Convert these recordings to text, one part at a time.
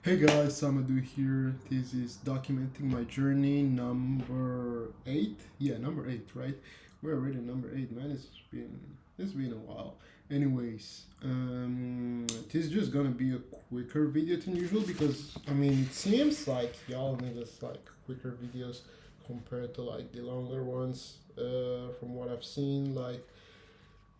Hey guys, Samadou here. This is documenting my journey number 8. Yeah, number 8, right? We're already number 8, man. It's been a while. Anyways, this is just gonna be a quicker video than usual because it seems like y'all need us like quicker videos compared to like the longer ones. From what I've seen, like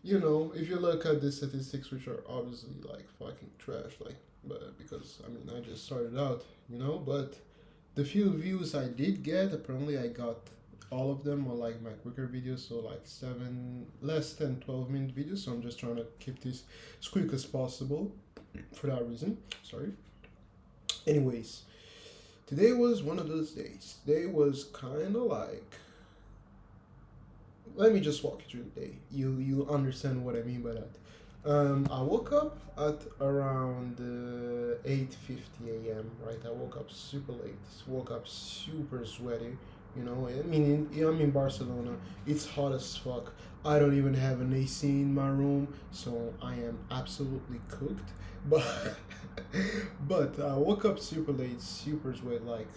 if you look at the statistics, which are obviously like fucking trash, like, but because I just started out, but the few views I did get, apparently I got all of them are like my quicker videos, so like less than 12-minute videos. So I'm just trying to keep this as quick as possible for that reason. Sorry. Anyways, today was one of those days. Today was kind of like, let me just walk you through the day. You understand what I mean by that. I woke up at around 8:50 a.m. Right, I woke up super late. Woke up super sweaty. I'm in Barcelona. It's hot as fuck. I don't even have an AC in my room, so I am absolutely cooked. But but I woke up super late, super sweat. Like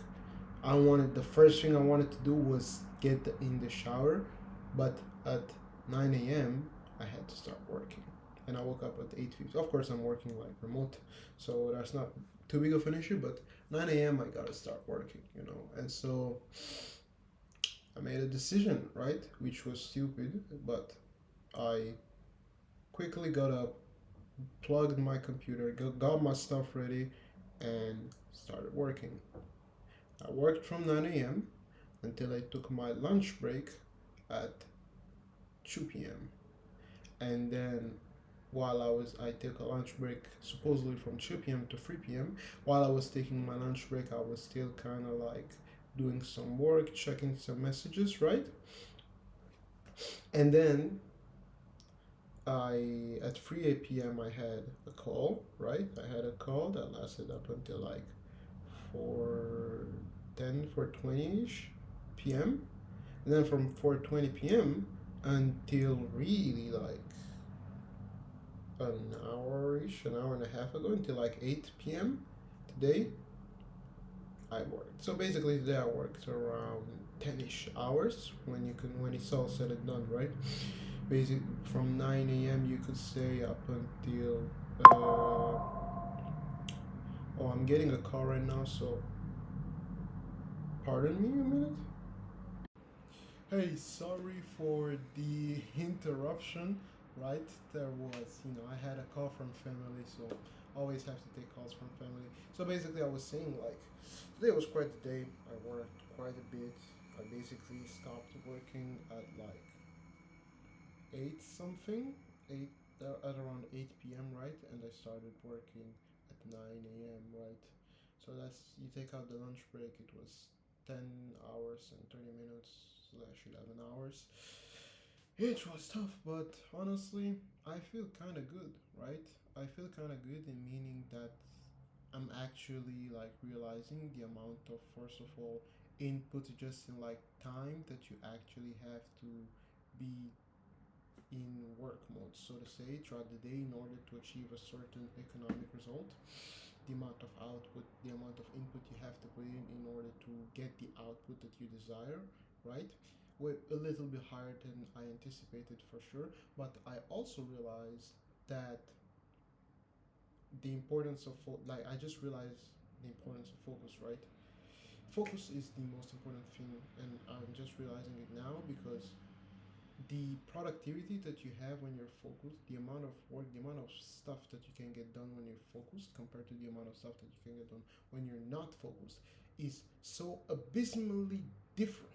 the first thing I wanted to do was get in the shower, but at 9 a.m. I had to start working, and I woke up at 8:50. Of course, I'm working like remote, so that's not too big of an issue. But 9 a.m. I gotta start working, and so I made a decision, right, which was stupid, but I quickly got up, plugged my computer, got my stuff ready, and started working. I worked from 9 a.m. until I took my lunch break at 2 p.m. And then I took a lunch break supposedly from 2 p.m. to 3 p.m. While I was taking my lunch break, I was still kind of like doing some work, checking some messages, right? And then at 3 p.m. I had a call, right? I had a call that lasted up until like 4:20ish p.m. And then from 4:20 p.m. until really like an hour and a half ago, until like 8 p.m. today, I worked. So basically today I worked around 10ish hours when it's all said and done, right? Basically from 9 a.m. you could say up until oh, I'm getting a call right now, so pardon me a minute. Hey, sorry for the interruption, right? There was, I had a call from family, so always have to take calls from family. So basically, I was saying, like, today was quite the day. I worked quite a bit. I basically stopped working at like 8 something, 8, at around 8 p.m., right? And I started working at 9 a.m., right? So you take out the lunch break, it was 10 hours and 30 minutes slash 11 hours. It was tough, but honestly, I feel kind of good, right? I feel kind of good in meaning that I'm actually like realizing the amount of, first of all, input just in like time that you actually have to be in work mode, so to say, throughout the day in order to achieve a certain economic result. The amount of output, the amount of input you have to put in order to get the output that you desire, right? With a little bit higher than I anticipated for sure, but I also realized that the importance of like I just realized the importance of focus, right? Focus is the most important thing, and I'm just realizing it now because the productivity that you have when you're focused, the amount of work, the amount of stuff that you can get done when you're focused compared to the amount of stuff that you can get done when you're not focused is so abysmally different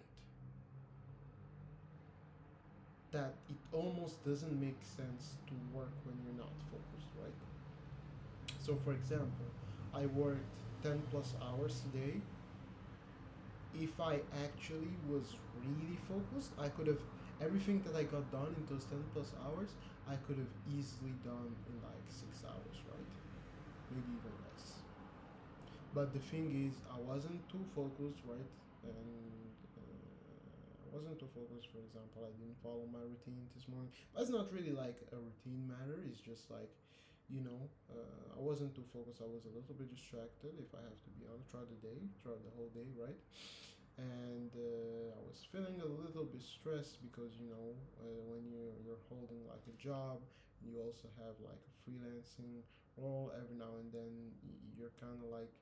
that it almost doesn't make sense to work when you're not focused, right? So, for example, I worked 10 plus hours today. If I actually was really focused, I could have everything that I got done in those 10 plus hours, I could have easily done in like 6 hours, right? Maybe even less. But the thing is, I wasn't too focused, right? And I wasn't too focused. For example, I didn't follow my routine this morning. That's not really like a routine matter. It's just like I wasn't too focused. I was a little bit distracted, if I have to be honest, throughout the whole day, right? And I was feeling a little bit stressed because when you're holding like a job, you also have like a freelancing role. Every now and then you're kind of like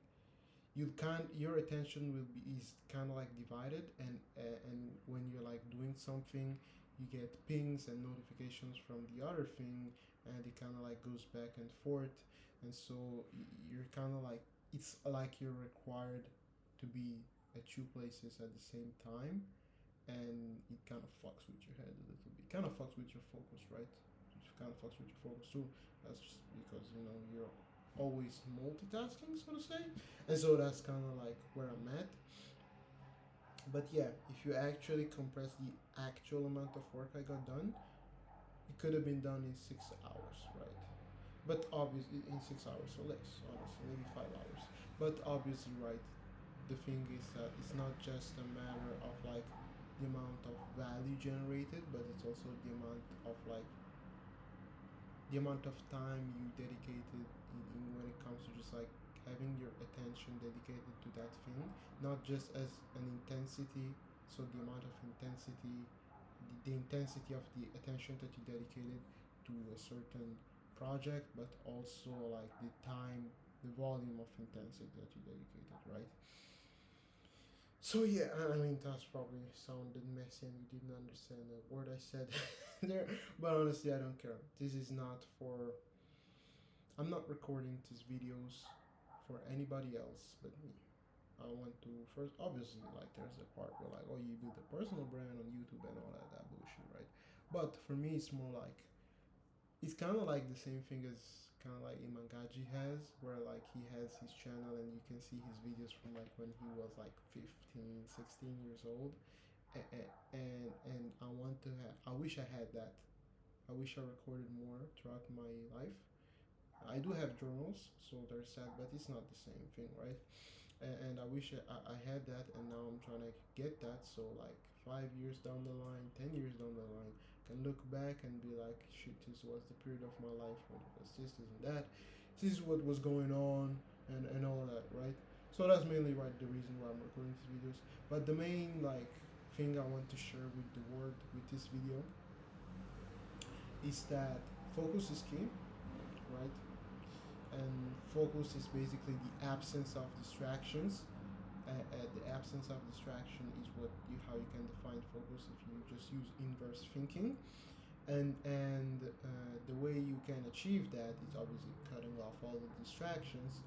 you can't your attention will be is kind of like divided, and when you're like doing something, you get pings and notifications from the other thing, and it kind of like goes back and forth. And so you're kind of like it's like you're required to be at two places at the same time, and it kind of fucks with your head a little bit, kind of fucks with your focus, right? It kind of fucks with your focus too. That's just because you're always multitasking, so to say. And so that's kind of like where I'm at. But yeah, if you actually compress the actual amount of work I got done, it could have been done in 6 hours, right? But obviously, in 6 hours or less, honestly, maybe 5 hours. But obviously, right, the thing is that it's not just a matter of like the amount of value generated, but it's also the amount of time you dedicated when it comes to just like having your attention dedicated to that thing, not just as an intensity. So the amount of intensity, the intensity of the attention that you dedicated to a certain project, but also like the time, the volume of intensity that you dedicated, right? So yeah, I mean that's probably sounded messy and you didn't understand a word I said there, but honestly I don't care. This is not for. I'm not recording these videos for anybody else but me. I want to first, obviously, like there's a part where like, oh, you build a personal brand on YouTube and all that bullshit, right? But for me, it's more like it's kind of like the same thing as kind of like Imangaji has, where like he has his channel and you can see his videos from like when he was like 15, 16 years old, and I want to have. I wish I had that. I wish I recorded more throughout my life. I do have journals, so there's that, but it's not the same thing, right? And I wish I had that, and now I'm trying to get that. So like 5 years down the line, 10 years down the line, I can look back and be like, shit, this was the period of my life when it was this and that. This is what was going on, and all that, right? So that's mainly right the reason why I'm recording these videos. But the main like thing I want to share with the world with this video is that focus is key, right? And focus is basically the absence of distractions. The absence of distraction is how you can define focus if you just use inverse thinking, and the way you can achieve that is obviously cutting off all the distractions,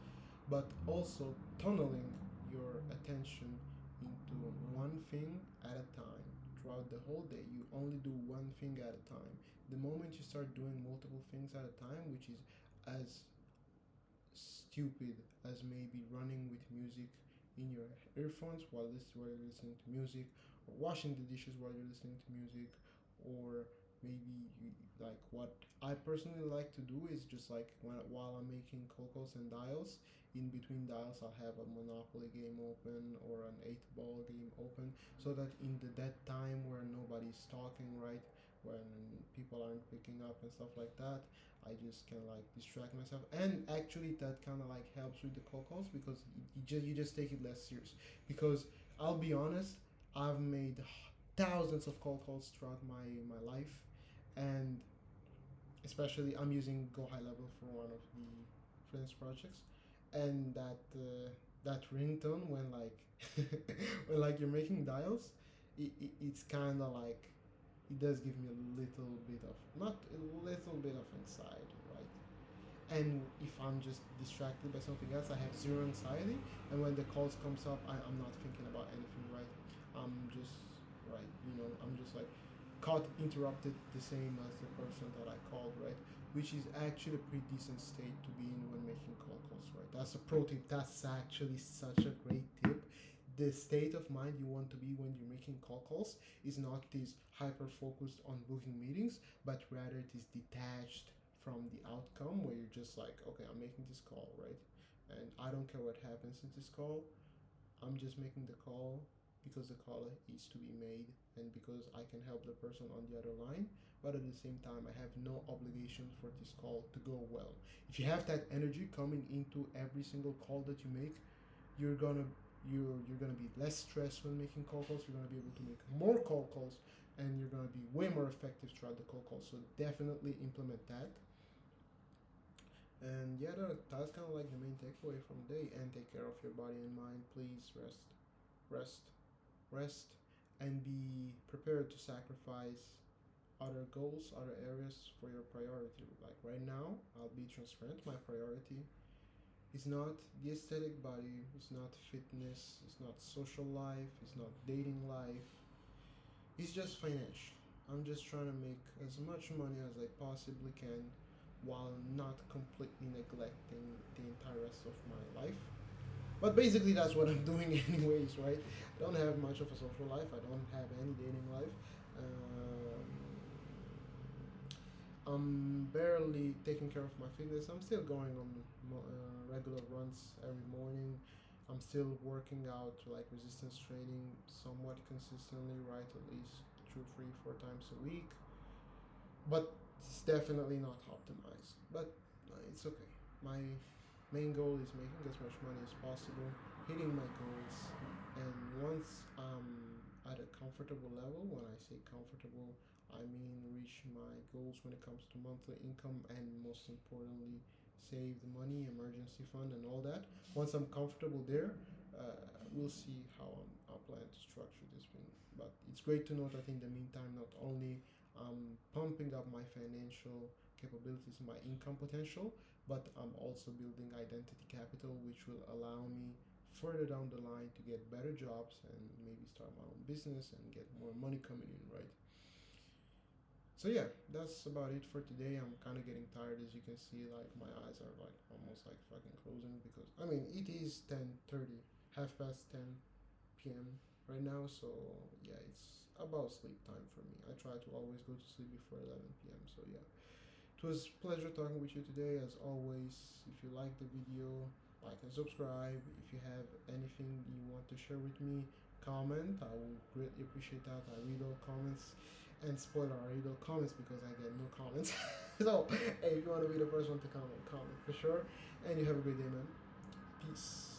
but also tunneling your attention into one thing at a time. Throughout the whole day you only do one thing at a time. The moment you start doing multiple things at a time, which is as stupid as maybe running with music in your earphones while you're listening to music, or washing the dishes while you're listening to music, or maybe like what I personally like to do is just like while I'm making cocos and dials, in between dials I'll have a Monopoly game open or an 8 ball game open, so that in that time where nobody's talking, right, when people aren't picking up and stuff like that, I just can like distract myself, and actually that kind of like helps with the call calls because you just take it less serious. Because I'll be honest, I've made thousands of call calls throughout my life, and especially I'm using Go High Level for one of the freelance projects, and that ringtone when like when like you're making dials, it's kind of like it does give me a little bit of not a little bit of anxiety, right? And if I'm just distracted by something else, I have zero anxiety, and when the calls comes up, I'm not thinking about anything, right? I'm just right, I'm just like caught interrupted the same as the person that I called, right? Which is actually a pretty decent state to be in when making calls, right? That's a pro tip. That's actually such a great tip. The state of mind you want to be when you're making calls is not this hyper focused on booking meetings, but rather it is detached from the outcome, where you're just like, okay, I'm making this call, right? And I don't care what happens in this call. I'm just making the call because the call is to be made and because I can help the person on the other line, but at the same time, I have no obligation for this call to go well. If you have that energy coming into every single call that you make, you're gonna you're gonna be less stressed when making call calls. You're gonna be able to make more call calls, and you're gonna be way more effective throughout the call calls. So definitely implement that. And yeah, that's kind of like the main takeaway from the day. And take care of your body and mind. Please rest, rest, and be prepared to sacrifice other goals, other areas for your priority. Like right now, I'll be transparent. My priority is not the aesthetic body, it's not fitness, it's not social life, it's not dating life, it's just financial. I'm just trying to make as much money as I possibly can while not completely neglecting the entire rest of my life. But basically, that's what I'm doing, anyways, right? I don't have much of a social life, I don't have any dating life. I'm barely taking care of my fitness. I'm still going on regular runs every morning. I'm still working out like resistance training somewhat consistently, right? At least two, three, 4 times a week. But it's definitely not optimized. But it's okay. My main goal is making as much money as possible, hitting my goals, and once I'm at a comfortable level, when I say comfortable, I mean reach my goals when it comes to monthly income and most importantly, save the money, emergency fund, and all that. Once I'm comfortable there, we'll see how I plan to structure this thing. But it's great to know that in the meantime, not only pumping up my financial capabilities, my income potential, but I'm also building identity capital, which will allow me further down the line to get better jobs and maybe start my own business and get more money coming in, right? So yeah, that's about it for today. I'm kind of getting tired, as you can see. Like my eyes are like almost like fucking closing because I mean it is 10:30, half past 10 p.m. right now. So yeah, it's about sleep time for me. I try to always go to sleep before 11 p.m. So yeah, it was a pleasure talking with you today. As always, if you like the video, like and subscribe. If you have anything you want to share with me, comment. I will greatly appreciate that. I read all comments. And spoiler, I read all comments because I get no comments. So, hey, if you want to be the first one to comment, comment for sure. And you have a great day, man. Peace.